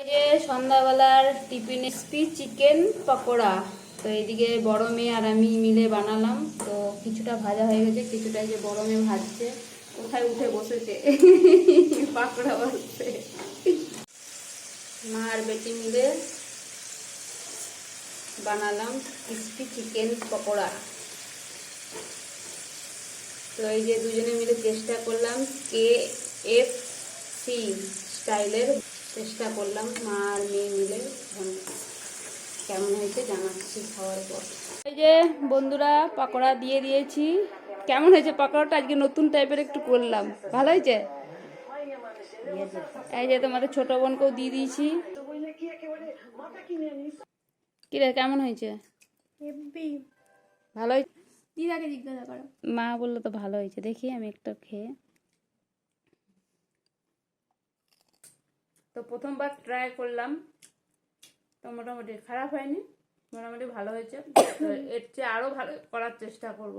এই যে সন্ধ্যাবেলার টিফিন রেসিপি চিকেন পকোড়া। তো এইদিকে বড় মেয়ে আর আমি মিলে বানালাম। তো কিছুটা ভাজা হয়ে গেছে, কিছুটা এই যে বড় মেয়ে ভাজছে, কোথায় উঠে বসেছে পাকোড়া ভাজছে। মা আর বেটি মিলে বানালাম ক্রিস্পি চিকেন পকোড়া। তো এই যে দুজনে মিলে চেষ্টা করলাম KFC স্টাইলের চেষ্টা করলাম, মা আর মেয়ে মিলে। কেমন হয়েছে জানাচ্ছি খাওয়ার পর। এই যে বন্ধুরা পকোড়া দিয়ে দিয়েছি। কেমন হয়েছে পকোড়াটা? আজকে নতুন টাইপের একটু করলাম, ভালো হয়েছে। এই যে তোমাদের ছোট বোনকেও দিয়ে দিয়েছি। কি রে কেমন হয়েছে? ভালো হয়েছে। দিদাকে জিজ্ঞাসা করো। মা বললো তো ভালো হয়েছে, দেখি আমি একটা খেয়ে। তো প্রথমবার ট্রাই করলাম, তো মোটামুটি খারাপ হয়নি, মোটামুটি ভালো হয়েছে। তো এর চেয়ে আরো ভালো করার চেষ্টা করব।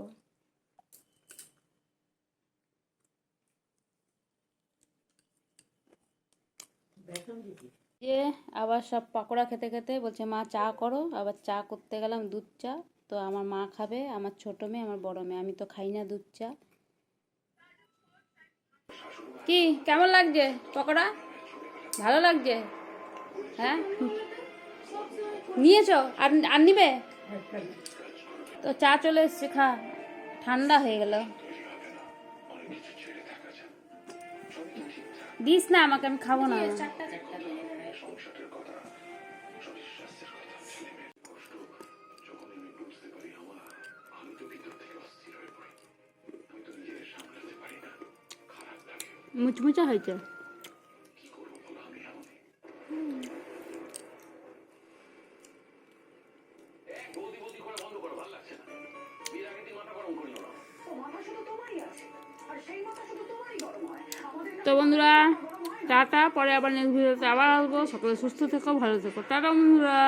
যে আবার সব পকোড়া খেতে খেতে বলছে মা চা করো, আবার চা করতে গেলাম দুধ চা। তো আমার মা খাবে, আমার ছোট মেয়ে, আমার বড় মেয়ে, আমি তো খাই না দুধ চা। কি কেমন লাগছে পকোড়া? ভালো লাগছে? হ্যাঁ নিয়েছ? আর আর নিবে? তো চা চলে এসছে, খা, ঠান্ডা হয়ে গেল। দিস না আমাকে, আমি খাবো না। মুচমুচা হয়েছে। তো বন্ধুরা টাটা, পরে আবার নেক্সট ভিডিওতে আবার আসবো। সকলে সুস্থ থেকো, ভালো থেকো, টাটা বন্ধুরা।